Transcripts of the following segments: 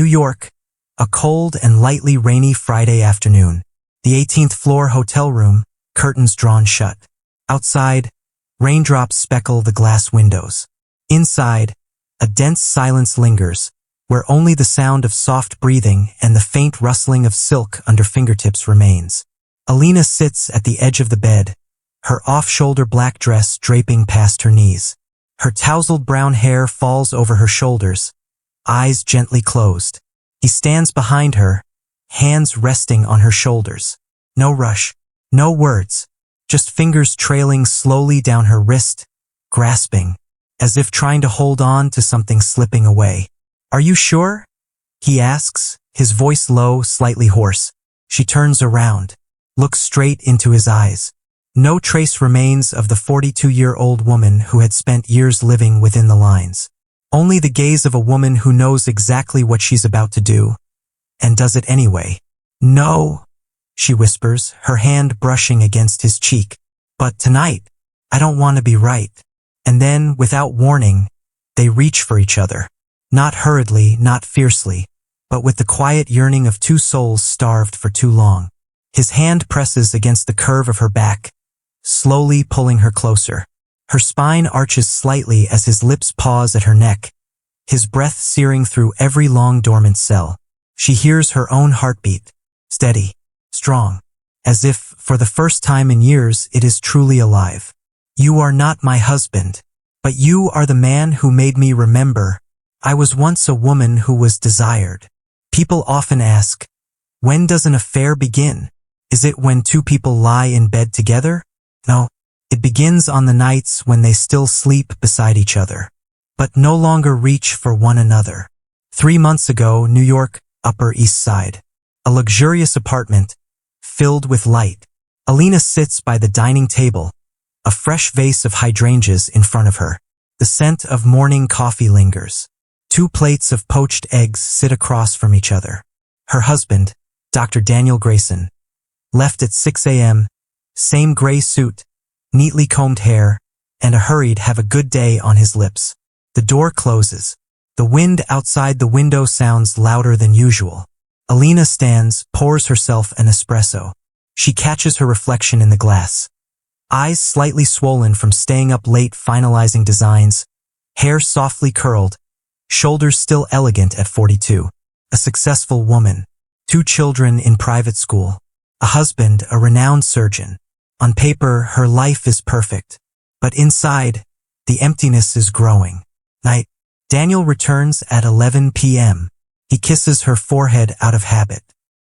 New York, a cold and lightly rainy Friday afternoon. The 18th floor hotel room, curtains drawn shut. Outside, raindrops speckle the glass windows. Inside, a dense silence lingers, where only the sound of soft breathing and the faint rustling of silk under fingertips remains. Alina sits at the edge of the bed, her off-shoulder black dress draping past her knees. Her tousled brown hair falls over her shoulders, eyes gently closed. He stands behind her, hands resting on her shoulders. No rush, no words, just fingers trailing slowly down her wrist, grasping, as if trying to hold on to something slipping away. "Are you sure?" he asks, his voice low, slightly hoarse. She turns around, looks straight into his eyes. No trace remains of the 42-year-old woman who had spent years living within the lines. Only the gaze of a woman who knows exactly what she's about to do, and does it anyway. "No," she whispers, her hand brushing against his cheek. "But tonight, I don't want to be right." And then, without warning, they reach for each other. Not hurriedly, not fiercely, but with the quiet yearning of two souls starved for too long. His hand presses against the curve of her back, slowly pulling her closer. Her spine arches slightly as his lips pause at her neck, his breath searing through every long dormant cell. She hears her own heartbeat, steady, strong, as if, for the first time in years, it is truly alive. "You are not my husband, but you are the man who made me remember I was once a woman who was desired." People often ask, when does an affair begin? Is it when two people lie in bed together? No, it begins on the nights when they still sleep beside each other, but no longer reach for one another. 3 months ago, New York, Upper East Side. A luxurious apartment, filled with light. Alina sits by the dining table, a fresh vase of hydrangeas in front of her. The scent of morning coffee lingers. 2 plates of poached eggs sit across from each other. Her husband, Dr. Daniel Grayson, left at 6 a.m., same gray suit, neatly combed hair, and a hurried "have a good day" on his lips. The door closes. The wind outside the window sounds louder than usual. Alina stands, pours herself an espresso. She catches her reflection in the glass. Eyes slightly swollen from staying up late finalizing designs, hair softly curled, shoulders still elegant at 42. A successful woman. 2 children in private school. A husband, a renowned surgeon. On paper, her life is perfect. But inside, the emptiness is growing. Night. Daniel returns at 11 p.m. He kisses her forehead out of habit.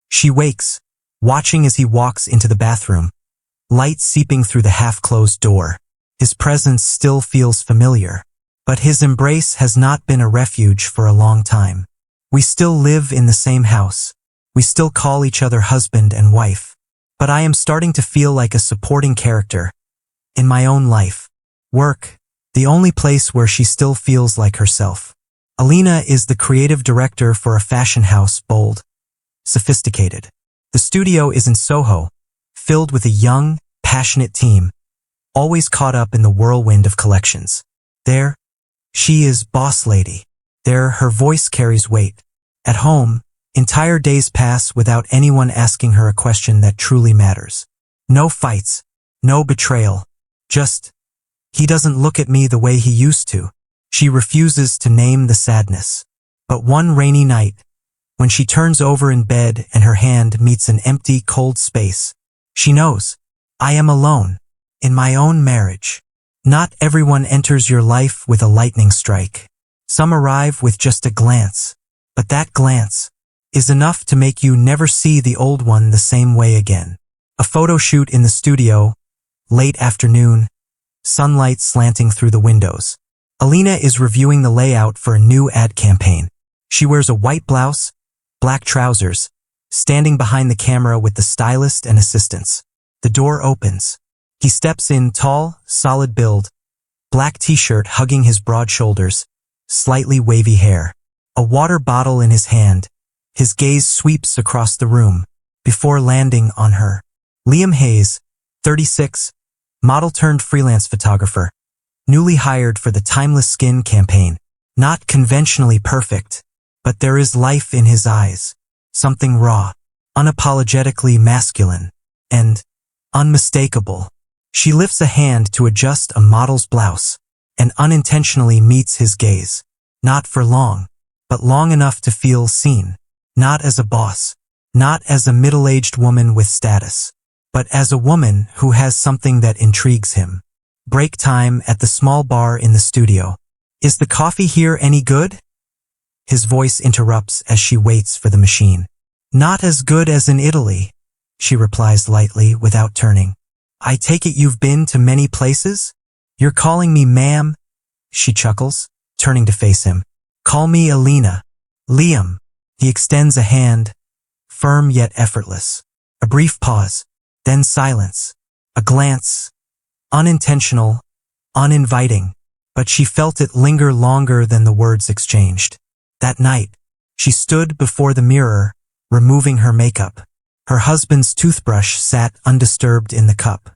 She wakes, watching as he walks into the bathroom, light seeping through the half-closed door. His presence still feels familiar, but his embrace has not been a refuge for a long time. We still live in the same house. We still call each other husband and wife. But I am starting to feel like a supporting character in my own life. Work, the only place where she still feels like herself. Alina is the creative director for a fashion house, bold, sophisticated. The studio is in Soho, filled with a young, passionate team, always caught up in the whirlwind of collections. There, she is boss lady. There, her voice carries weight. At home, entire days pass without anyone asking her a question that truly matters. No fights, no betrayal, just, he doesn't look at me the way he used to. She refuses to name the sadness. But one rainy night, when she turns over in bed and her hand meets an empty, cold space, she knows, I am alone, in my own marriage. Not everyone enters your life with a lightning strike. Some arrive with just a glance, but that glance is enough to make you never see the old one the same way again. A photo shoot in the studio, late afternoon, sunlight slanting through the windows. Alina is reviewing the layout for a new ad campaign. She wears a white blouse, black trousers, standing behind the camera with the stylist and assistants. The door opens. He steps in, tall, solid build, black t-shirt hugging his broad shoulders, slightly wavy hair, a water bottle in his hand. His gaze sweeps across the room, before landing on her. Liam Hayes, 36, model turned freelance photographer, newly hired for the Timeless Skin campaign. Not conventionally perfect, but there is life in his eyes, something raw, unapologetically masculine, and unmistakable. She lifts a hand to adjust a model's blouse and unintentionally meets his gaze. Not for long, but long enough to feel seen. Not as a boss, not as a middle-aged woman with status, but as a woman who has something that intrigues him. Break time at the small bar in the studio. Is the coffee here any good? His voice interrupts as she waits for the machine. Not as good as in Italy, she replies lightly without turning. I take it you've been to many places? You're calling me ma'am? She chuckles, turning to face him. Call me Alina. Liam. He extends a hand, firm yet effortless. A brief pause, then silence. A glance, unintentional, uninviting, but she felt it linger longer than the words exchanged. That night, she stood before the mirror, removing her makeup. Her husband's toothbrush sat undisturbed in the cup.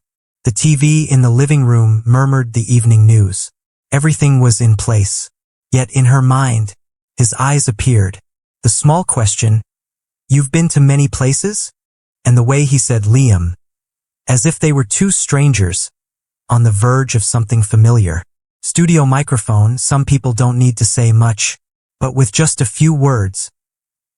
The TV in the living room murmured the evening news. Everything was in place. Yet in her mind, his eyes appeared. The small question, "You've been to many places?" And the way he said Liam, as if they were two strangers, on the verge of something familiar. Studio microphone, some people don't need to say much, but with just a few words,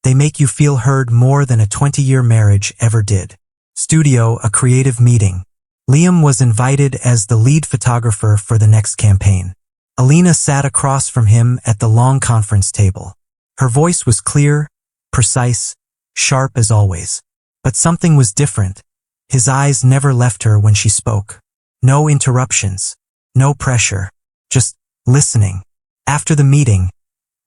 they make you feel heard more than a 20-year marriage ever did. Studio, a creative meeting. Liam was invited as the lead photographer for the next campaign. Alina sat across from him at the long conference table. Her voice was clear, precise, sharp as always. But something was different. His eyes never left her when she spoke. No interruptions, no pressure, just listening. After the meeting,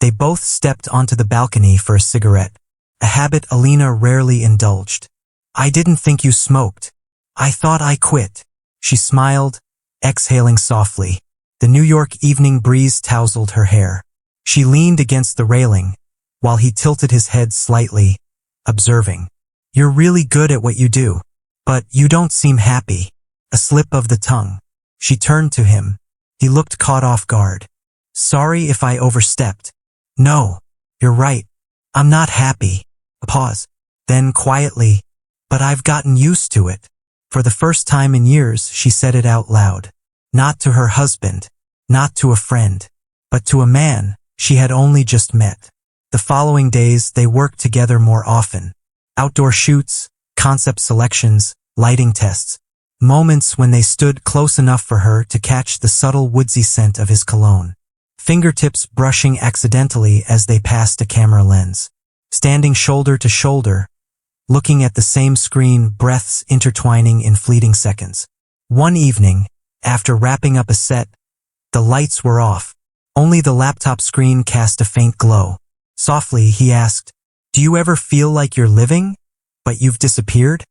they both stepped onto the balcony for a cigarette, a habit Alina rarely indulged. I didn't think you smoked. I thought I quit. She smiled, exhaling softly. The New York evening breeze tousled her hair. She leaned against the railing, while he tilted his head slightly, observing. You're really good at what you do, but you don't seem happy. A slip of the tongue. She turned to him. He looked caught off guard. Sorry if I overstepped. No, you're right. I'm not happy. A pause. Then quietly, but I've gotten used to it. For the first time in years, she said it out loud. Not to her husband, not to a friend, but to a man she had only just met. The following days, they worked together more often. Outdoor shoots, concept selections, lighting tests. Moments when they stood close enough for her to catch the subtle woodsy scent of his cologne. Fingertips brushing accidentally as they passed a camera lens. Standing shoulder to shoulder, looking at the same screen, breaths intertwining in fleeting seconds. One evening, after wrapping up a set, the lights were off. Only the laptop screen cast a faint glow. Softly, he asked, Do you ever feel like you're living, but you've disappeared?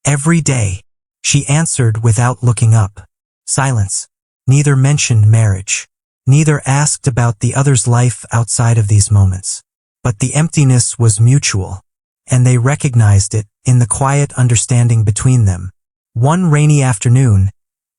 Every day, she answered without looking up. Silence. Neither mentioned marriage. Neither asked about the other's life outside of these moments. But the emptiness was mutual, and they recognized it in the quiet understanding between them. One rainy afternoon,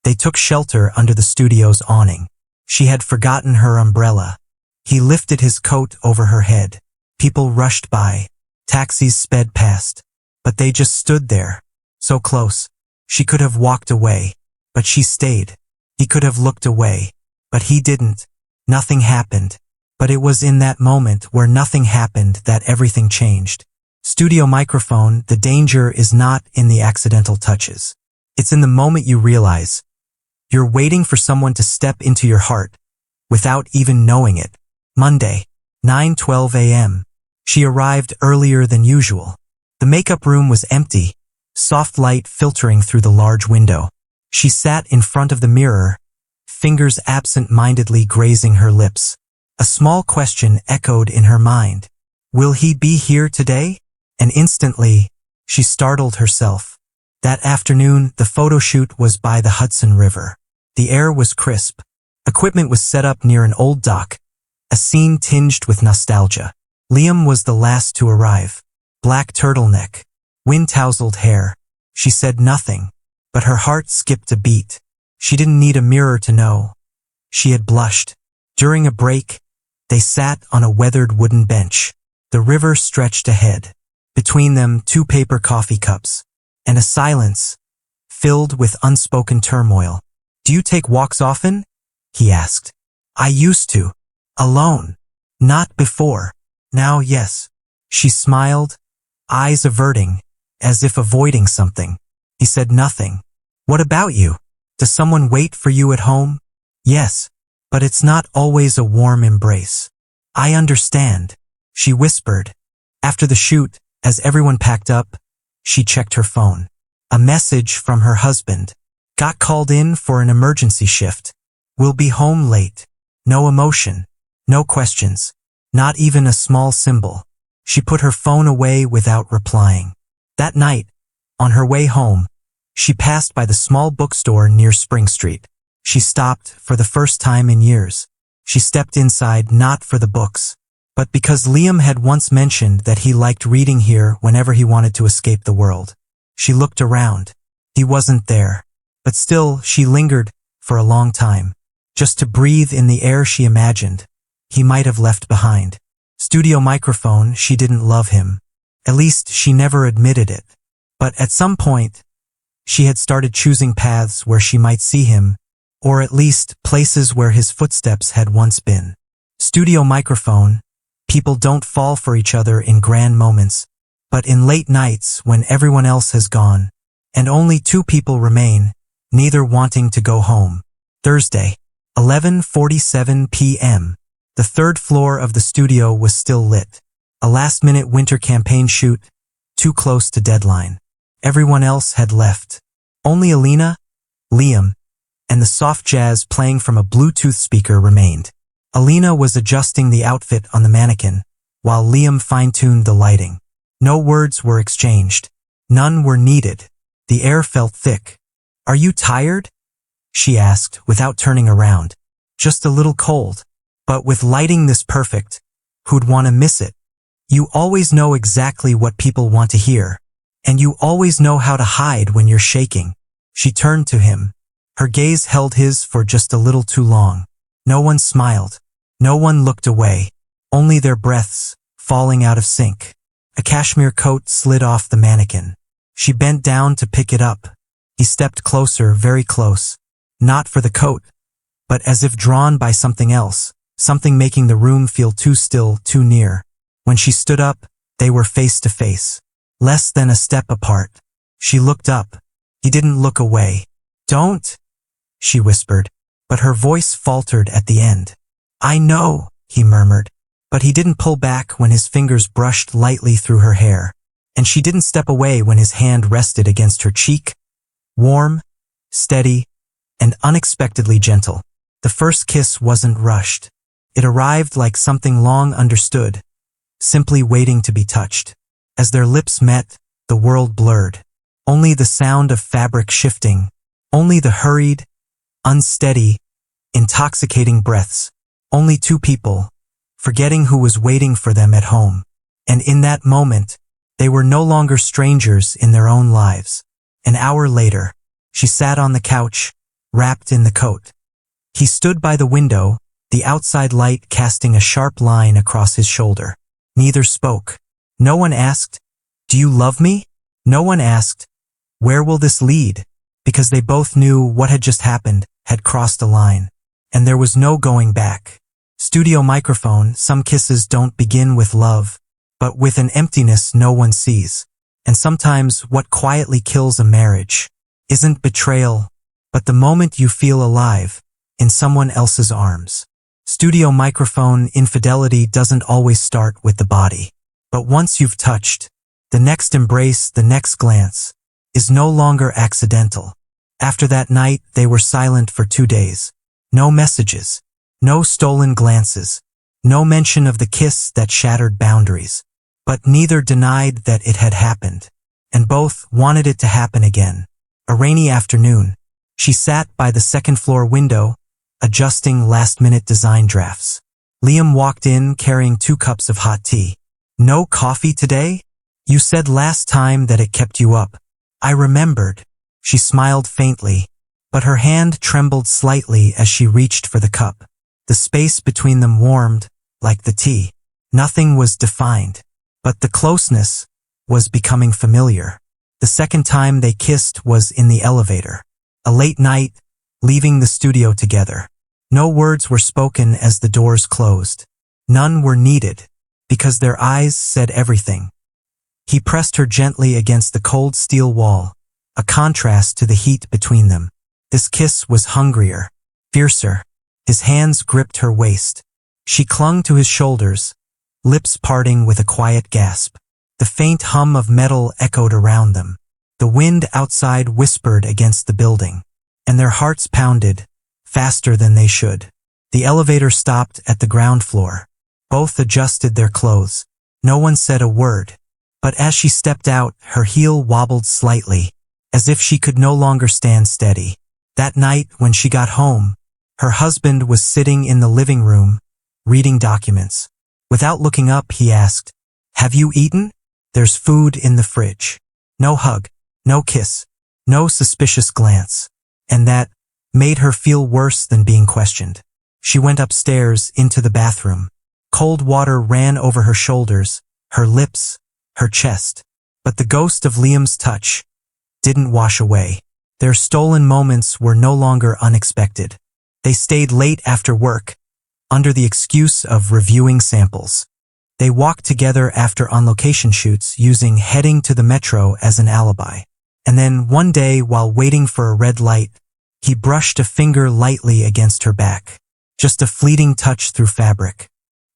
they took shelter under the studio's awning. She had forgotten her umbrella. He lifted his coat over her head. People rushed by. Taxis sped past. But they just stood there, so close. She could have walked away, but she stayed. He could have looked away, but he didn't. Nothing happened. But it was in that moment where nothing happened that everything changed. Studio microphone, the danger is not in the accidental touches. It's in the moment you realize you're waiting for someone to step into your heart without even knowing it. Monday, 9:12 a.m. She arrived earlier than usual. The makeup room was empty, soft light filtering through the large window. She sat in front of the mirror, fingers absent-mindedly grazing her lips. A small question echoed in her mind. Will he be here today? And instantly, she startled herself. That afternoon, the photo shoot was by the Hudson River. The air was crisp. Equipment was set up near an old dock, a scene tinged with nostalgia. Liam was the last to arrive. Black turtleneck, wind-tousled hair. She said nothing, but her heart skipped a beat. She didn't need a mirror to know. She had blushed. During a break, they sat on a weathered wooden bench. The river stretched ahead. Between them, 2 paper coffee cups. And a silence, filled with unspoken turmoil. "Do you take walks often?" he asked. "I used to. Alone. Not before. Now, yes." She smiled, eyes averting, as if avoiding something. He said nothing. "What about you? Does someone wait for you at home?" "Yes. But it's not always a warm embrace." "I understand," she whispered. After the shoot, as everyone packed up, she checked her phone. A message from her husband. "Got called in for an emergency shift. Will be home late." No emotion. No questions. Not even a small symbol. She put her phone away without replying. That night, on her way home, she passed by the small bookstore near Spring Street. She stopped for the first time in years. She stepped inside not for the books, but because Liam had once mentioned that he liked reading here whenever he wanted to escape the world. She looked around. He wasn't there. But still, she lingered for a long time, just to breathe in the air she imagined he might have left behind. Studio microphone, she didn't love him. At least she never admitted it. But at some point, she had started choosing paths where she might see him, or at least places where his footsteps had once been. Studio microphone, people don't fall for each other in grand moments, but in late nights when everyone else has gone, and only 2 people remain, neither wanting to go home. Thursday, 11:47 p.m. The 3rd floor of the studio was still lit. A last-minute winter campaign shoot, too close to deadline. Everyone else had left. Only Alina, Liam, and the soft jazz playing from a Bluetooth speaker remained. Alina was adjusting the outfit on the mannequin, while Liam fine-tuned the lighting. No words were exchanged. None were needed. The air felt thick. "Are you tired?" she asked without turning around. "Just a little cold. But with lighting this perfect, who'd want to miss it? You always know exactly what people want to hear. And you always know how to hide when you're shaking." She turned to him. Her gaze held his for just a little too long. No one smiled. No one looked away. Only their breaths, falling out of sync. A cashmere coat slid off the mannequin. She bent down to pick it up. He stepped closer, very close. Not for the coat, but as if drawn by something else, something making the room feel too still, too near. When she stood up, they were face to face. Less than a step apart. She looked up. He didn't look away. "Don't," she whispered, but her voice faltered at the end. "I know," he murmured, but he didn't pull back when his fingers brushed lightly through her hair, and she didn't step away when his hand rested against her cheek, warm, steady, and unexpectedly gentle. The first kiss wasn't rushed. It arrived like something long understood, simply waiting to be touched. As their lips met, the world blurred. Only the sound of fabric shifting, only the hurried, unsteady, intoxicating breaths. Only 2 people, forgetting who was waiting for them at home. And in that moment, they were no longer strangers in their own lives. An hour later, she sat on the couch, wrapped in the coat. He stood by the window, the outside light casting a sharp line across his shoulder. Neither spoke. No one asked, "Do you love me?" No one asked, "Where will this lead?" Because they both knew what had just happened had crossed a line. And there was no going back. Studio microphone, some kisses don't begin with love, but with an emptiness no one sees. And sometimes what quietly kills a marriage isn't betrayal, but the moment you feel alive in someone else's arms. Studio microphone, infidelity doesn't always start with the body. But once you've touched, the next embrace, the next glance, is no longer accidental. After that night, they were silent for 2 days. No messages, no stolen glances, no mention of the kiss that shattered boundaries. But neither denied that it had happened, and both wanted it to happen again. A rainy afternoon, she sat by the 2nd floor window, adjusting last-minute design drafts. Liam walked in carrying 2 cups of hot tea. "No coffee today? You said last time that it kept you up." I remembered. She smiled faintly, but her hand trembled slightly as she reached for the cup. The space between them warmed, like the tea. Nothing was defined, but the closeness was becoming familiar. The second time they kissed was in the elevator. A late night, leaving the studio together. No words were spoken as the doors closed. None were needed, because their eyes said everything. He pressed her gently against the cold steel wall, a contrast to the heat between them. This kiss was hungrier, fiercer. His hands gripped her waist. She clung to his shoulders, lips parting with a quiet gasp. The faint hum of metal echoed around them. The wind outside whispered against the building, and their hearts pounded, faster than they should. The elevator stopped at the ground floor. Both adjusted their clothes. No one said a word, but as she stepped out, her heel wobbled slightly, as if she could no longer stand steady. That night, when she got home, her husband was sitting in the living room, reading documents. Without looking up, he asked, "Have you eaten? There's food in the fridge." No hug, no kiss, no suspicious glance. And that made her feel worse than being questioned. She went upstairs into the bathroom. Cold water ran over her shoulders, her lips, her chest. But the ghost of Liam's touch didn't wash away. Their stolen moments were no longer unexpected. They stayed late after work, under the excuse of reviewing samples. They walked together after on-location shoots, using heading to the metro as an alibi. And then one day, while waiting for a red light, he brushed a finger lightly against her back. Just a fleeting touch through fabric.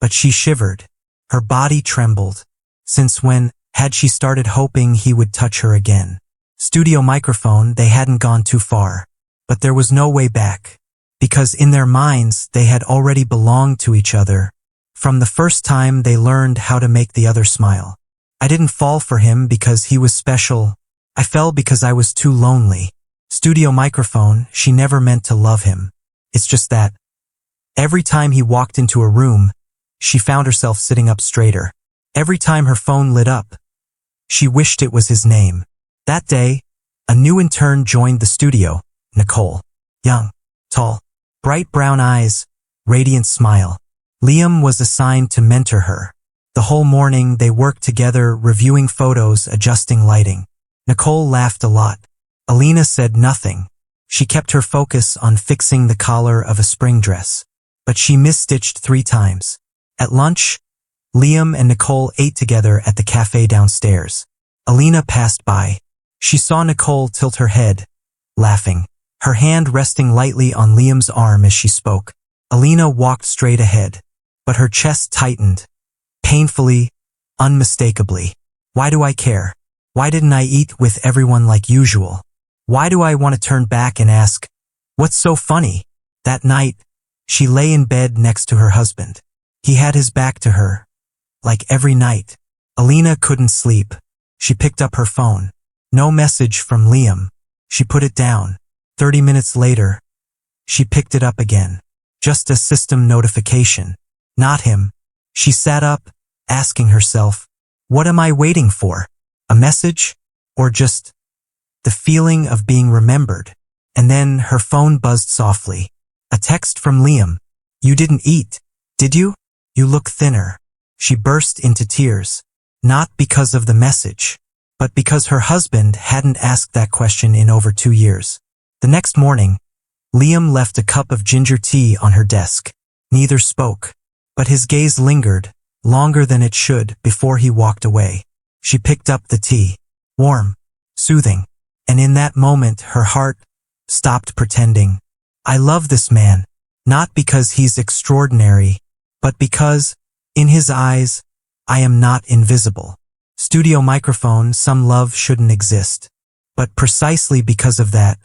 But she shivered. Her body trembled. Since when had she started hoping he would touch her again? Studio microphone, they hadn't gone too far. But there was no way back. Because in their minds, they had already belonged to each other. From the first time they learned how to make the other smile. I didn't fall for him because he was special. I fell because I was too lonely. Studio microphone, she never meant to love him. It's just that every time he walked into a room, she found herself sitting up straighter. Every time her phone lit up, she wished it was his name. That day, a new intern joined the studio, Nicole. Young, tall, bright brown eyes, radiant smile. Liam was assigned to mentor her. The whole morning they worked together, reviewing photos, adjusting lighting. Nicole laughed a lot. Alina said nothing. She kept her focus on fixing the collar of a spring dress. But she misstitched 3 times. At lunch, Liam and Nicole ate together at the cafe downstairs. Alina passed by. She saw Nicole tilt her head, laughing, her hand resting lightly on Liam's arm as she spoke. Alina walked straight ahead, but her chest tightened, painfully, unmistakably. Why do I care? Why didn't I eat with everyone like usual? Why do I want to turn back and ask, what's so funny? That night, she lay in bed next to her husband. He had his back to her, like every night. Alina couldn't sleep. She picked up her phone. No message from Liam. She put it down. 30 minutes later, she picked it up again. Just a system notification. Not him. She sat up, asking herself, what am I waiting for? A message? Or just the feeling of being remembered? And then her phone buzzed softly. A text from Liam. You didn't eat, did you? You look thinner. She burst into tears. Not because of the message, but because her husband hadn't asked that question in over 2 years. The next morning, Liam left a cup of ginger tea on her desk. Neither spoke, but his gaze lingered, longer than it should, before he walked away. She picked up the tea. Warm, soothing, and in that moment her heart stopped pretending. I love this man, not because he's extraordinary, but because, in his eyes, I am not invisible. Studio microphone, some love shouldn't exist. But precisely because of that,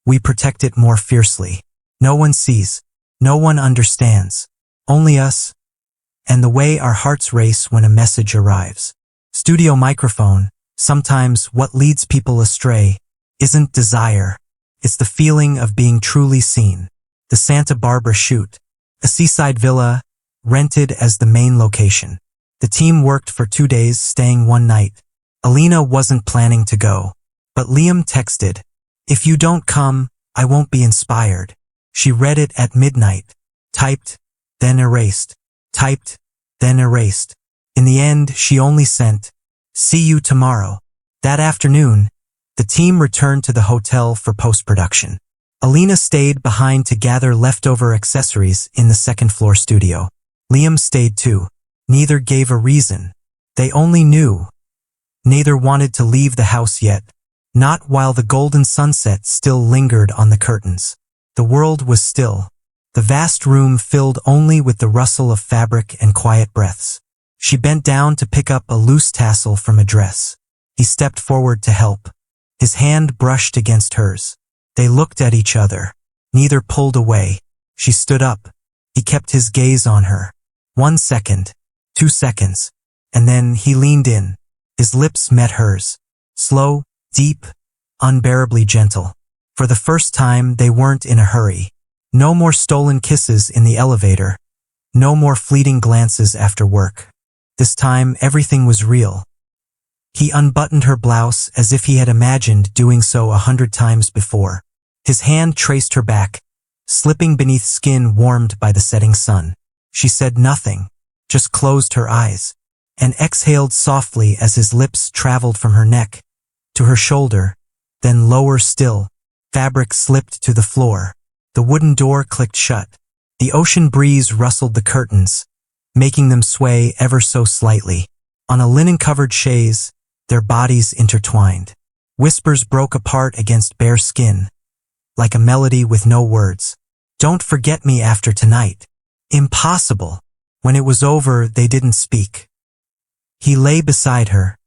we protect it more fiercely. No one sees, no one understands, only us, and the way our hearts race when a message arrives. Studio microphone, sometimes what leads people astray isn't desire, it's the feeling of being truly seen. The Santa Barbara shoot, a seaside villa, rented as the main location. The team worked for 2 days, staying one night. Alina wasn't planning to go, but Liam texted, if you don't come, I won't be inspired. She read it at midnight, typed, then erased, typed, then erased. In the end, she only sent, "See you tomorrow." That afternoon, the team returned to the hotel for post-production. Alina stayed behind to gather leftover accessories in the second-floor studio. Liam stayed too. Neither gave a reason. They only knew. Neither wanted to leave the house yet, not while the golden sunset still lingered on the curtains. The world was still. The vast room filled only with the rustle of fabric and quiet breaths. She bent down to pick up a loose tassel from a dress. He stepped forward to help. His hand brushed against hers. They looked at each other. Neither pulled away. She stood up. He kept his gaze on her. 1 second, 2 seconds, and then he leaned in. His lips met hers. Slow, deep, unbearably gentle. For the first time, they weren't in a hurry. No more stolen kisses in the elevator. No more fleeting glances after work. This time, everything was real. He unbuttoned her blouse as if he had imagined doing so 100 times before. His hand traced her back, slipping beneath skin warmed by the setting sun. She said nothing, just closed her eyes, and exhaled softly as his lips traveled from her neck to her shoulder, then lower still. Fabric slipped to the floor. The wooden door clicked shut. The ocean breeze rustled the curtains, making them sway ever so slightly. On a linen-covered chaise, their bodies intertwined. Whispers broke apart against bare skin, like a melody with no words. "Don't forget me after tonight." Impossible. When it was over, they didn't speak. He lay beside her,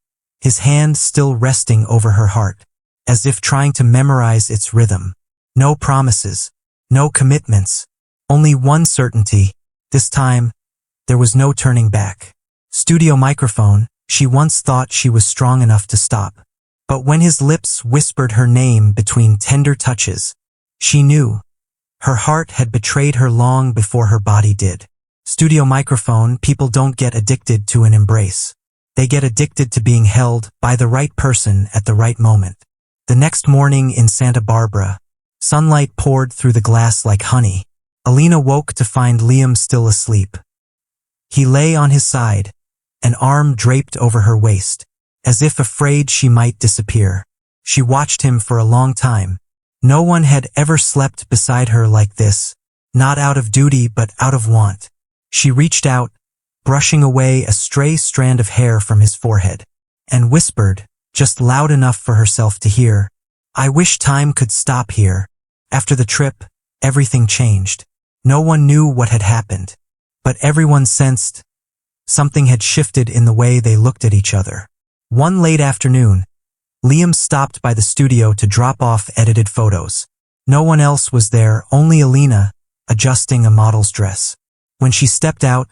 his hand still resting over her heart, as if trying to memorize its rhythm. No promises, no commitments, only one certainty. This time, there was no turning back. Studio microphone, she once thought she was strong enough to stop. But when his lips whispered her name between tender touches, she knew. Her heart had betrayed her long before her body did. Studio microphone, people don't get addicted to an embrace. They get addicted to being held by the right person at the right moment. The next morning in Santa Barbara, sunlight poured through the glass like honey. Alina woke to find Liam still asleep. He lay on his side, an arm draped over her waist, as if afraid she might disappear. She watched him for a long time. No one had ever slept beside her like this, not out of duty but out of want. She reached out, brushing away a stray strand of hair from his forehead, and whispered, just loud enough for herself to hear, "I wish time could stop here." After the trip, everything changed. No one knew what had happened, but everyone sensed something had shifted in the way they looked at each other. One late afternoon, Liam stopped by the studio to drop off edited photos. No one else was there, only Alina, adjusting a model's dress. When she stepped out,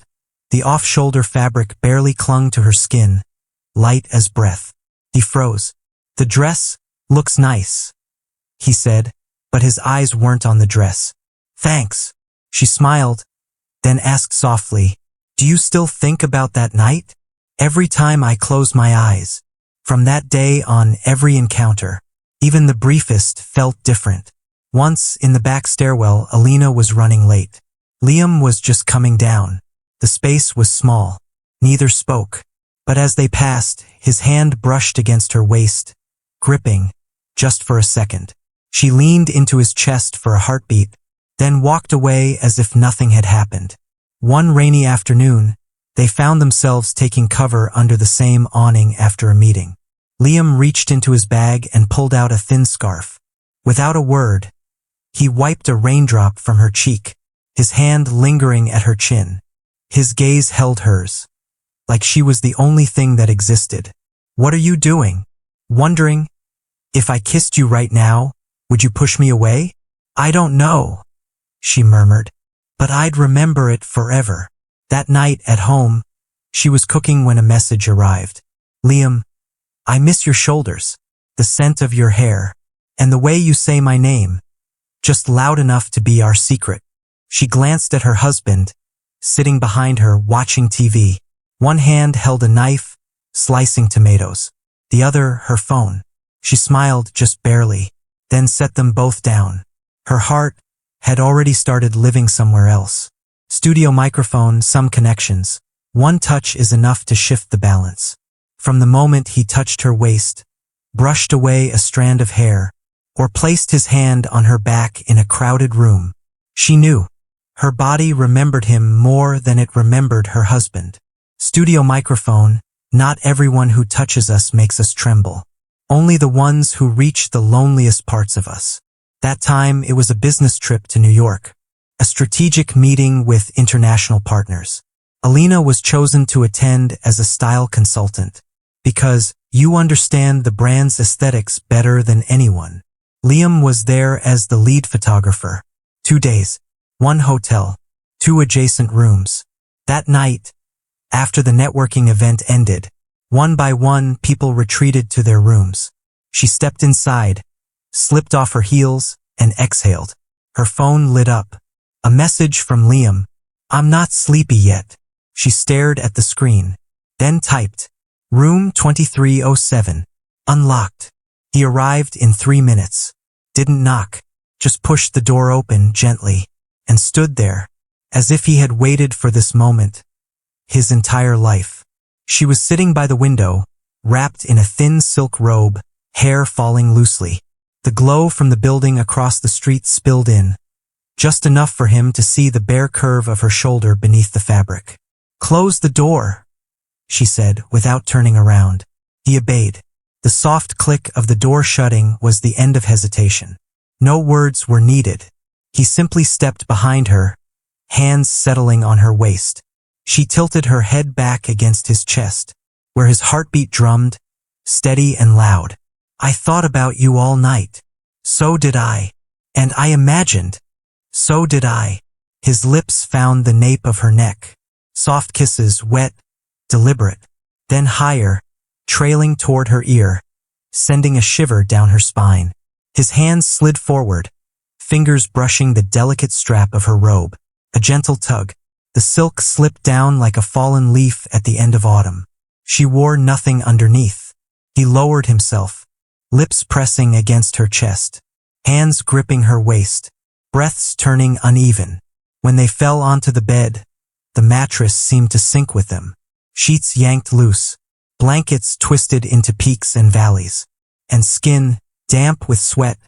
the off-shoulder fabric barely clung to her skin, light as breath. He froze. "The dress looks nice," he said, but his eyes weren't on the dress. "Thanks." She smiled, then asked softly, "Do you still think about that night?" "Every time I close my eyes." From that day on, every encounter, even the briefest, felt different. Once, in the back stairwell, Alina was running late. Liam was just coming down. The space was small. Neither spoke. But as they passed, his hand brushed against her waist, gripping, just for a second. She leaned into his chest for a heartbeat, then walked away as if nothing had happened. One rainy afternoon, they found themselves taking cover under the same awning after a meeting. Liam reached into his bag and pulled out a thin scarf. Without a word, he wiped a raindrop from her cheek, his hand lingering at her chin. His gaze held hers, like she was the only thing that existed. "What are you doing?" "Wondering, if I kissed you right now, would you push me away?" "I don't know," she murmured, "but I'd remember it forever." That night at home, she was cooking when a message arrived. "Liam, I miss your shoulders, the scent of your hair, and the way you say my name, just loud enough to be our secret." She glanced at her husband, sitting behind her watching TV. One hand held a knife, slicing tomatoes. The other, her phone. She smiled just barely, then set them both down. Her heart had already started living somewhere else. Studio microphone, some connections, One touch is enough to shift the balance. From the moment he touched her waist, brushed away a strand of hair, or placed his hand on her back in a crowded room, she knew. Her body remembered him more than it remembered her husband. Studio microphone, not everyone who touches us makes us tremble. Only the ones who reach the loneliest parts of us. That time it was a business trip to New York. A strategic meeting with international partners. Alina was chosen to attend as a style consultant. Because you understand the brand's aesthetics better than anyone. Liam was there as the lead photographer. 2 days, 1 hotel, 2 adjacent rooms. That night, after the networking event ended, one by one people retreated to their rooms. She stepped inside, slipped off her heels, and exhaled. Her phone lit up. A message from Liam. "I'm not sleepy yet." She stared at the screen, then typed, "Room 2307. Unlocked." He arrived in 3 minutes. Didn't knock, just pushed the door open gently, and stood there, as if he had waited for this moment his entire life. She was sitting by the window, wrapped in a thin silk robe, hair falling loosely. The glow from the building across the street spilled in, just enough for him to see the bare curve of her shoulder beneath the fabric. "Close the door," she said, without turning around. He obeyed. The soft click of the door shutting was the end of hesitation. No words were needed. He simply stepped behind her, hands settling on her waist. She tilted her head back against his chest, where his heartbeat drummed, steady and loud. "I thought about you all night." "So did I." "And I imagined." "So did I." His lips found the nape of her neck. Soft kisses, wet, deliberate, then higher, trailing toward her ear, sending a shiver down her spine. His hands slid forward, fingers brushing the delicate strap of her robe. A gentle tug. The silk slipped down like a fallen leaf at the end of autumn. She wore nothing underneath. He lowered himself, lips pressing against her chest, hands gripping her waist, breaths turning uneven. When they fell onto the bed, the mattress seemed to sink with them. Sheets yanked loose, blankets twisted into peaks and valleys, and skin, damp with sweat,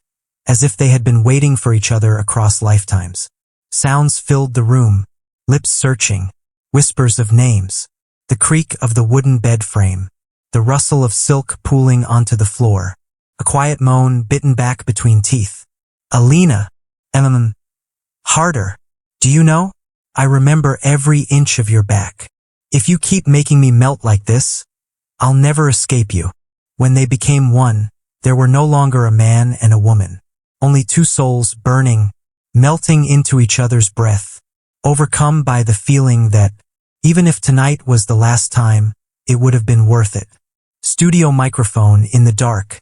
as if they had been waiting for each other across lifetimes. Sounds filled the room, lips searching, whispers of names, the creak of the wooden bed frame, the rustle of silk pooling onto the floor, a quiet moan bitten back between teeth. "Alina, harder. Do you know? I remember every inch of your back. If you keep making me melt like this, I'll never escape you." When they became one, there were no longer a man and a woman, only 2 souls burning, melting into each other's breath, overcome by the feeling that, even if tonight was the last time, it would have been worth it. Studio microphone in the dark.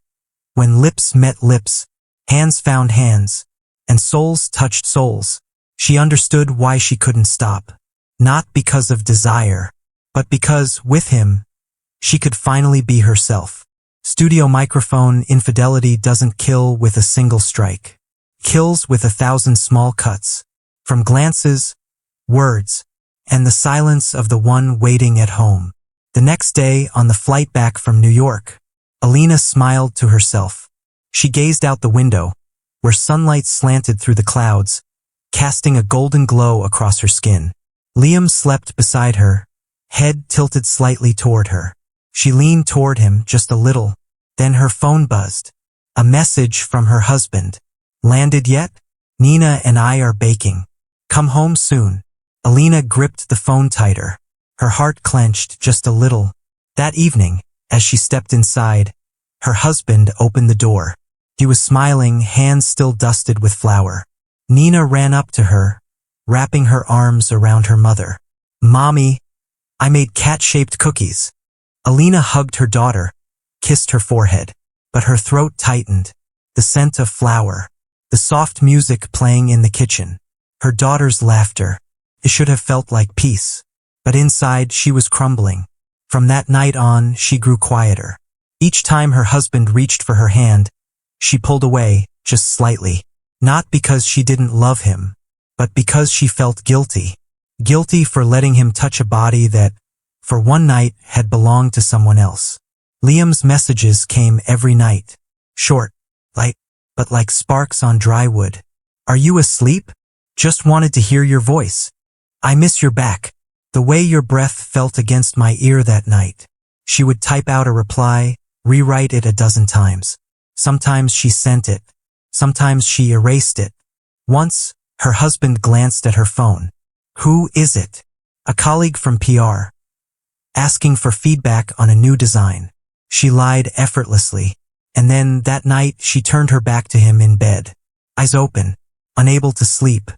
When lips met lips, hands found hands, and souls touched souls, she understood why she couldn't stop. Not because of desire, but because, with him, she could finally be herself. Studio microphone infidelity doesn't kill with a single strike. Kills with 1,000 small cuts. From glances, words, and the silence of the one waiting at home. The next day, on the flight back from New York, Alina smiled to herself. She gazed out the window, where sunlight slanted through the clouds, casting a golden glow across her skin. Liam slept beside her, head tilted slightly toward her. She leaned toward him just a little, then her phone buzzed. A message from her husband. "Landed yet? Nina and I are baking. Come home soon." Alina gripped the phone tighter. Her heart clenched just a little. That evening, as she stepped inside, her husband opened the door. He was smiling, hands still dusted with flour. Nina ran up to her, wrapping her arms around her mother. "Mommy, I made cat-shaped cookies." Alina hugged her daughter, kissed her forehead, but her throat tightened. The scent of flour, the soft music playing in the kitchen, her daughter's laughter. It should have felt like peace, but inside she was crumbling. From that night on, she grew quieter. Each time her husband reached for her hand, she pulled away, just slightly. Not because she didn't love him, but because she felt guilty. Guilty for letting him touch a body that, for one night had belonged to someone else. Liam's messages came every night. Short, light, but like sparks on dry wood. Are you asleep? Just wanted to hear your voice. I miss your back. The way your breath felt against my ear that night. She would type out a reply, rewrite it a dozen times. Sometimes she sent it. Sometimes she erased it. Once, her husband glanced at her phone. Who is it? A colleague from PR. Asking for feedback on a new design. She lied effortlessly. And then, that night, she turned her back to him in bed. Eyes open. Unable to sleep.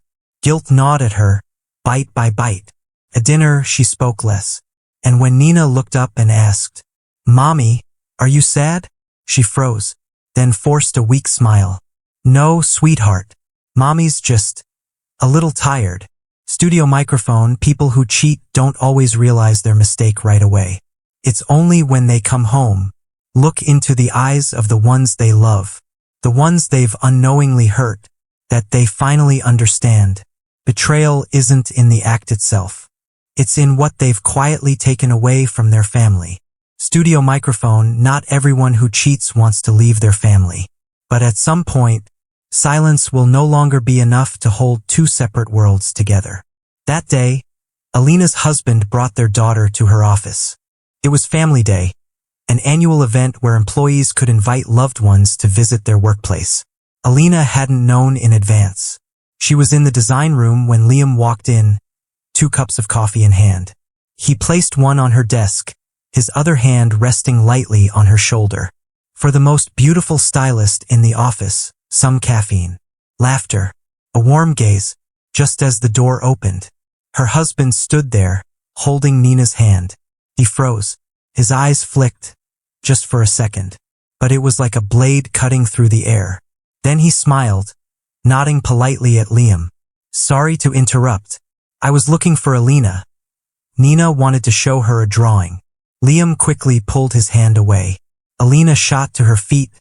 Guilt gnawed at her, bite by bite. At dinner, she spoke less. And when Nina looked up and asked, "Mommy, are you sad?" she froze, then forced a weak smile. "No, sweetheart. Mommy's just a little tired." Studio microphone, people who cheat don't always realize their mistake right away. It's only when they come home, look into the eyes of the ones they love, the ones they've unknowingly hurt, that they finally understand. Betrayal isn't in the act itself. It's in what they've quietly taken away from their family. Studio microphone, not everyone who cheats wants to leave their family. But at some point, silence will no longer be enough to hold two separate worlds together. That day, Alina's husband brought their daughter to her office. It was Family Day, an annual event where employees could invite loved ones to visit their workplace. Alina hadn't known in advance. She was in the design room when Liam walked in, 2 cups of coffee in hand. He placed one on her desk, his other hand resting lightly on her shoulder. For the most beautiful stylist in the office, some caffeine, laughter, a warm gaze, just as the door opened. Her husband stood there, holding Nina's hand. He froze. His eyes flicked, just for a second. But it was like a blade cutting through the air. Then he smiled, nodding politely at Liam. "Sorry to interrupt. I was looking for Alina." Nina wanted to show her a drawing. Liam quickly pulled his hand away. Alina shot to her feet,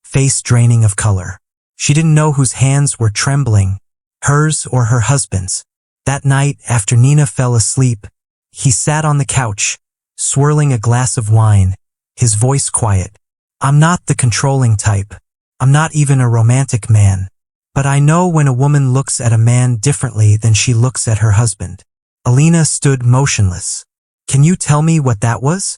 face draining of color. She didn't know whose hands were trembling, hers or her husband's. That night, after Nina fell asleep, he sat on the couch, swirling a glass of wine, his voice quiet. "I'm not the controlling type. I'm not even a romantic man. But I know when a woman looks at a man differently than she looks at her husband." Alina stood motionless. "Can you tell me what that was?"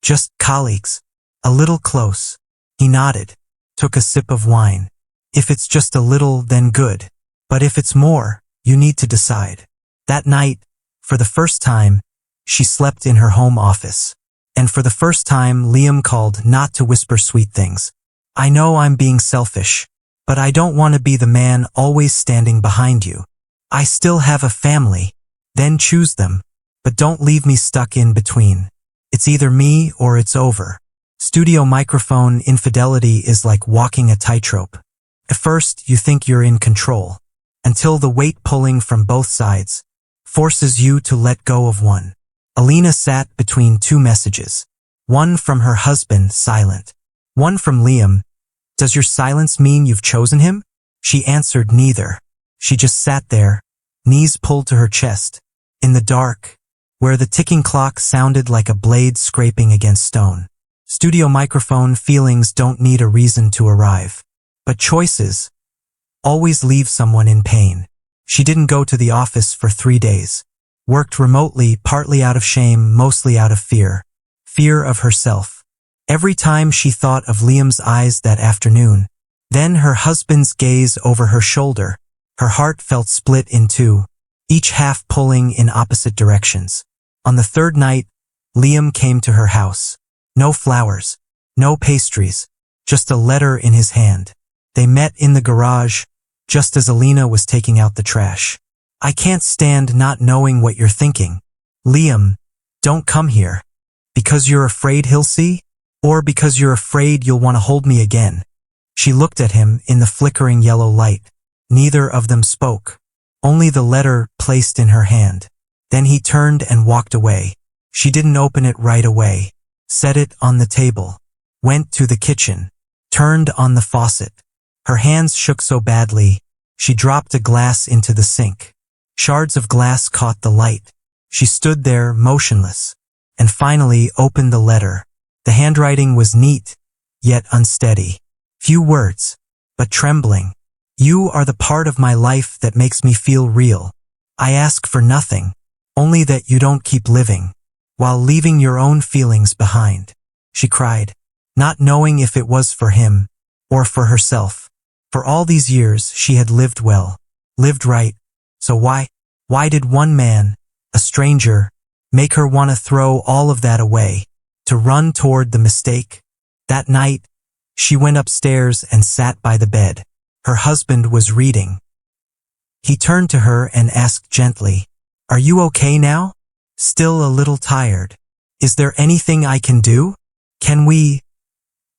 "Just colleagues. A little close." He nodded, took a sip of wine. "If it's just a little, then good. But if it's more, you need to decide." That night, for the first time, she slept in her home office. And for the first time, Liam called not to whisper sweet things. "I know I'm being selfish, but I don't want to be the man always standing behind you. I still have a family. Then choose them, but don't leave me stuck in between. It's either me or it's over." Studio microphone, infidelity is like walking a tightrope. At first, you think you're in control, until the weight pulling from both sides forces you to let go of one. Alina sat between 2 messages. One from her husband, silent. One from Liam, "Does your silence mean you've chosen him?" She answered neither. She just sat there, knees pulled to her chest, in the dark, where the ticking clock sounded like a blade scraping against stone. Studio microphone, feelings don't need a reason to arrive. But choices always leave someone in pain. She didn't go to the office for 3 days. Worked remotely, partly out of shame, mostly out of fear. Fear of herself. Every time she thought of Liam's eyes that afternoon, then her husband's gaze over her shoulder, her heart felt split in 2, each half pulling in opposite directions. On the 3rd night, Liam came to her house. No flowers, no pastries, just a letter in his hand. They met in the garage, just as Alina was taking out the trash. "I can't stand not knowing what you're thinking. Liam, don't come here. Because you're afraid he'll see? Or because you're afraid you'll want to hold me again?" She looked at him in the flickering yellow light. Neither of them spoke. Only the letter placed in her hand. Then he turned and walked away. She didn't open it right away. Set it on the table. Went to the kitchen. Turned on the faucet. Her hands shook so badly, she dropped a glass into the sink. Shards of glass caught the light. She stood there, motionless. and finally opened the letter. The handwriting was neat, yet unsteady. Few words, but trembling. You are the part of my life that makes me feel real. I ask for nothing, only that you don't keep living, while leaving your own feelings behind. She cried, not knowing if it was for him, or for herself. For all these years she had lived well, lived right, so why did one man, a stranger, make her want to throw all of that away, to run toward the mistake? That night, she went upstairs and sat by the bed. Her husband was reading. He turned to her and asked gently, "Are you okay now? Still a little tired? Is there anything I can do? Can we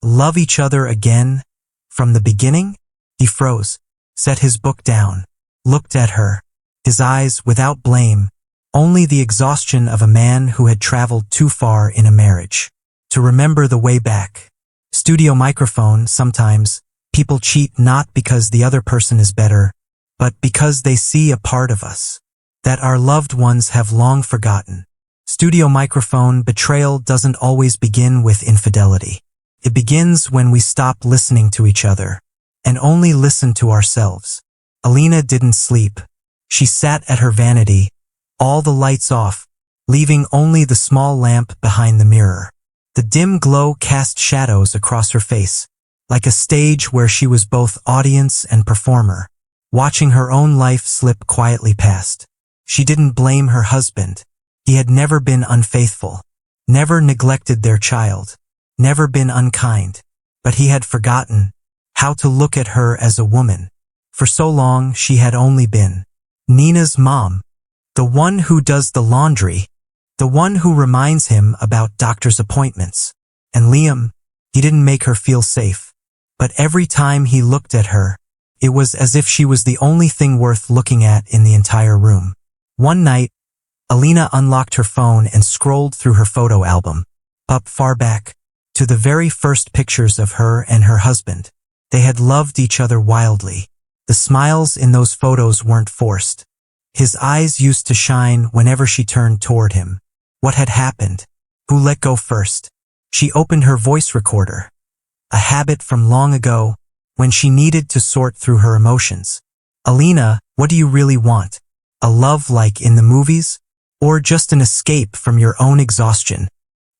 love each other again from the beginning?" He froze, set his book down, looked at her, his eyes without blame, only the exhaustion of a man who had traveled too far in a marriage to remember the way back. Studio microphone. Sometimes people cheat not because the other person is better, but because they see a part of us that our loved ones have long forgotten. Studio microphone. Betrayal doesn't always begin with infidelity. It begins when we stop listening to each other and only listen to ourselves. Alina didn't sleep. She sat at her vanity, all the lights off, leaving only the small lamp behind the mirror. The dim glow cast shadows across her face, like a stage where she was both audience and performer, watching her own life slip quietly past. She didn't blame her husband. He had never been unfaithful, never neglected their child, never been unkind, but he had forgotten how to look at her as a woman. For so long she had only been Nina's mom, the one who does the laundry, the one who reminds him about doctor's appointments. And Liam, he didn't make her feel safe. But every time he looked at her, it was as if she was the only thing worth looking at in the entire room. One night, Alina unlocked her phone and scrolled through her photo album, up far back, to the very first pictures of her and her husband. They had loved each other wildly. The smiles in those photos weren't forced. His eyes used to shine whenever she turned toward him. What had happened? Who let go first? She opened her voice recorder, a habit from long ago when she needed to sort through her emotions. Alina, what do you really want? A love like in the movies? Or just an escape from your own exhaustion?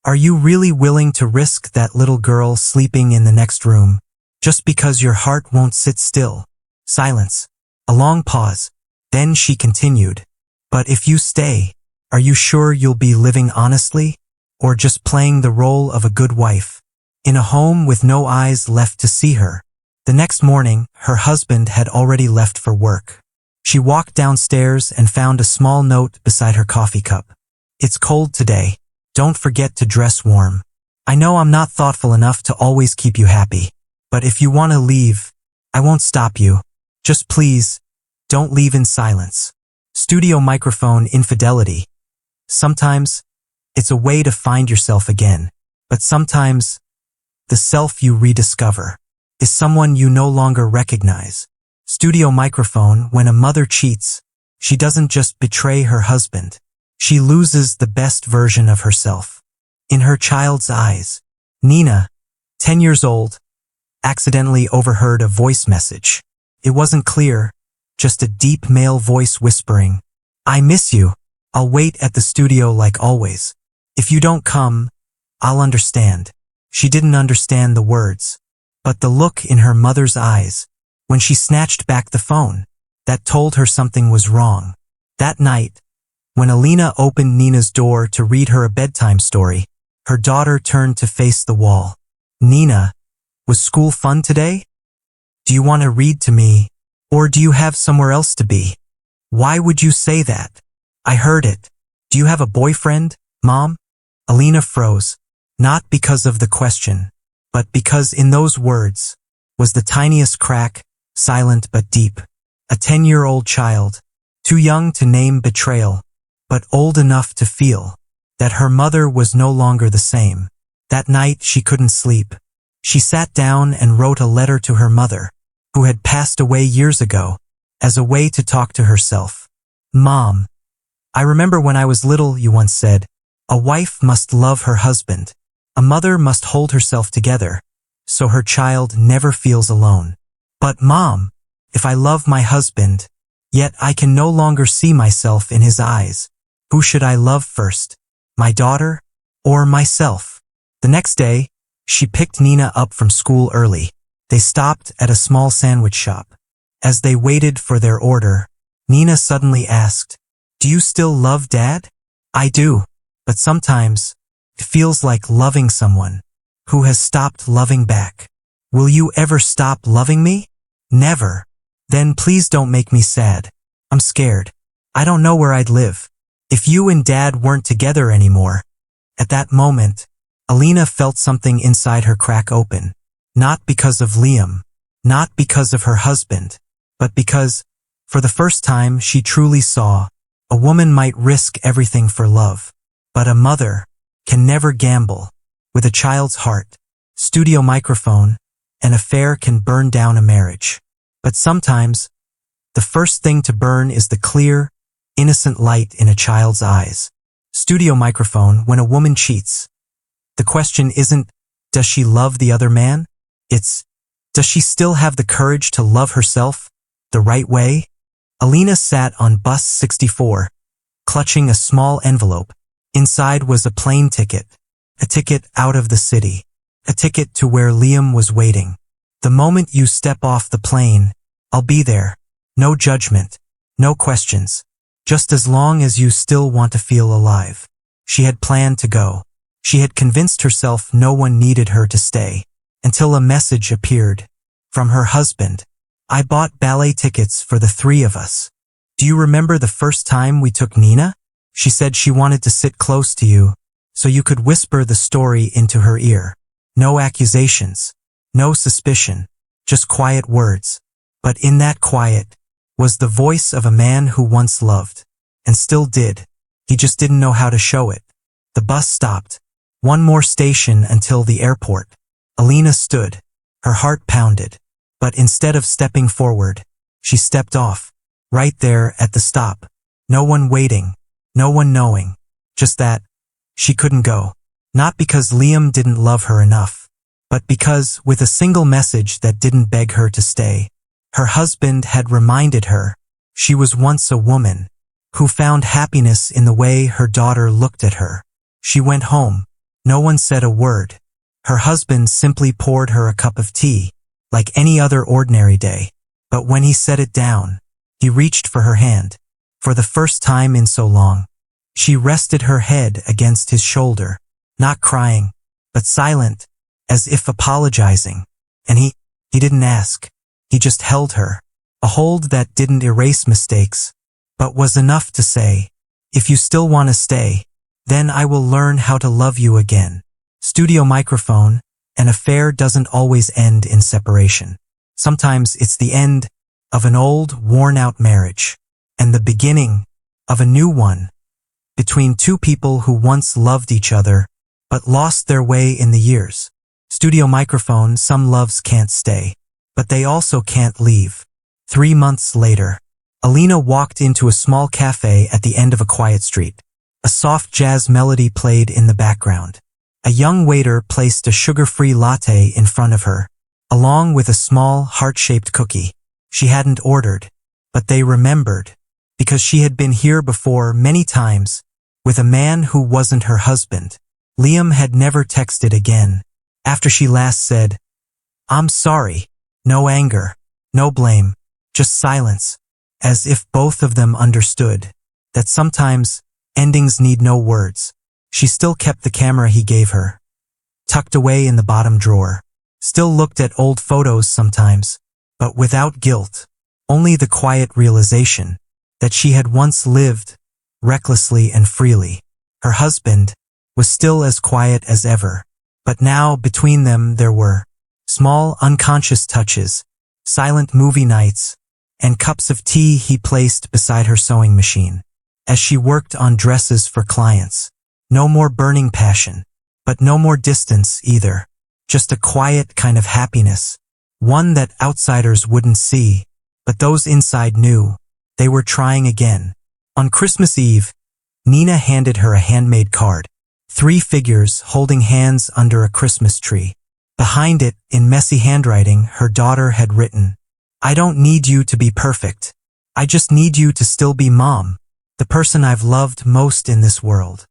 Are you really willing to risk that little girl sleeping in the next room, just because your heart won't sit still? Silence. A long pause. Then she continued, "But if you stay, are you sure you'll be living honestly? Or just playing the role of a good wife, in a home with no eyes left to see her?" The next morning, her husband had already left for work. She walked downstairs and found a small note beside her coffee cup. "It's cold today. Don't forget to dress warm. I know I'm not thoughtful enough to always keep you happy, but if you want to leave, I won't stop you. Just please, don't leave in silence." Studio microphone. Infidelity. Sometimes, it's a way to find yourself again, but sometimes, the self you rediscover is someone you no longer recognize. Studio microphone. When a mother cheats, she doesn't just betray her husband. She loses the best version of herself. In her child's eyes, Nina, 10 years old, accidentally overheard a voice message. It wasn't clear, just a deep male voice whispering, "I miss you. I'll wait at the studio like always. If you don't come, I'll understand." She didn't understand the words, but the look in her mother's eyes when she snatched back the phone, that told her something was wrong. That night, when Alina opened Nina's door to read her a bedtime story, her daughter turned to face the wall. "Nina, was school fun today? Do you want to read to me, or do you have somewhere else to be? Why would you say that? I heard it. Do you have a boyfriend, Mom?" Alina froze, not because of the question, but because in those words was the tiniest crack, silent but deep. A 10-year-old child, too young to name betrayal, but old enough to feel that her mother was no longer the same. That night she couldn't sleep. She sat down and wrote a letter to her mother, who had passed away years ago, as a way to talk to herself. "Mom, I remember when I was little, you once said, A wife must love her husband. A mother must hold herself together, so her child never feels alone. But Mom, if I love my husband, yet I can no longer see myself in his eyes, who should I love first, my daughter or myself? The next day, she picked Nina up from school early. They stopped at a small sandwich shop. As they waited for their order, Nina suddenly asked, "Do you still love Dad?" "I do, but sometimes it feels like loving someone who has stopped loving back." "Will you ever stop loving me?" "Never." "Then please don't make me sad. I'm scared. I don't know where I'd live if you and Dad weren't together anymore." At that moment, Alina felt something inside her crack open. Not because of Liam, not because of her husband, but because, for the first time, she truly saw a woman might risk everything for love, but a mother can never gamble with a child's heart. Studio microphone, an affair can burn down a marriage. But sometimes, the first thing to burn is the clear, innocent light in a child's eyes. Studio microphone, when a woman cheats, the question isn't, does she love the other man? It's, does she still have the courage to love herself the right way? Alina sat on bus 64, clutching a small envelope. Inside was a plane ticket, a ticket out of the city, a ticket to where Liam was waiting. "The moment you step off the plane, I'll be there. No judgment, no questions, just as long as you still want to feel alive." She had planned to go. She had convinced herself no one needed her to stay, until a message appeared from her husband. "I bought ballet tickets for the three of us. Do you remember the first time we took Nina? She said she wanted to sit close to you, so you could whisper the story into her ear. No accusations, no suspicion, just quiet words. But in that quiet was the voice of a man who once loved, and still did. He just didn't know how to show it." The bus stopped. One more station until the airport. Alina stood. Her heart pounded. But instead of stepping forward, she stepped off. Right there at the stop. No one waiting. No one knowing. Just that she couldn't go. Not because Liam didn't love her enough, but because, with a single message that didn't beg her to stay, her husband had reminded her she was once a woman who found happiness in the way her daughter looked at her. She went home. No one said a word. Her husband simply poured her a cup of tea, like any other ordinary day. But when he set it down, he reached for her hand. For the first time in so long, she rested her head against his shoulder, not crying, but silent, as if apologizing. And he didn't ask. He just held her. A hold that didn't erase mistakes, but was enough to say, "If you still want to stay, then I will learn how to love you again." Studio microphone, an affair doesn't always end in separation. Sometimes it's the end of an old, worn-out marriage, and the beginning of a new one, between two people who once loved each other, but lost their way in the years. Studio microphone, some loves can't stay, but they also can't leave. 3 months later, Alina walked into a small cafe at the end of a quiet street. A soft jazz melody played in the background. A young waiter placed a sugar-free latte in front of her, along with a small, heart-shaped cookie. She hadn't ordered, but they remembered, because she had been here before many times, with a man who wasn't her husband. Liam had never texted again. After she last said, "I'm sorry," no anger, no blame, just silence, as if both of them understood that sometimes endings need no words. She still kept the camera he gave her, tucked away in the bottom drawer. Still looked at old photos sometimes, but without guilt, only the quiet realization that she had once lived recklessly and freely. Her husband was still as quiet as ever, but now between them there were small unconscious touches, silent movie nights, and cups of tea he placed beside her sewing machine. As she worked on dresses for clients, no more burning passion, but no more distance either. Just a quiet kind of happiness, one that outsiders wouldn't see, but those inside knew. They were trying again. On Christmas Eve, Nina handed her a handmade card. Three figures holding hands under a Christmas tree. Behind it, in messy handwriting, her daughter had written, "I don't need you to be perfect. I just need you to still be Mom, the person I've loved most in this world."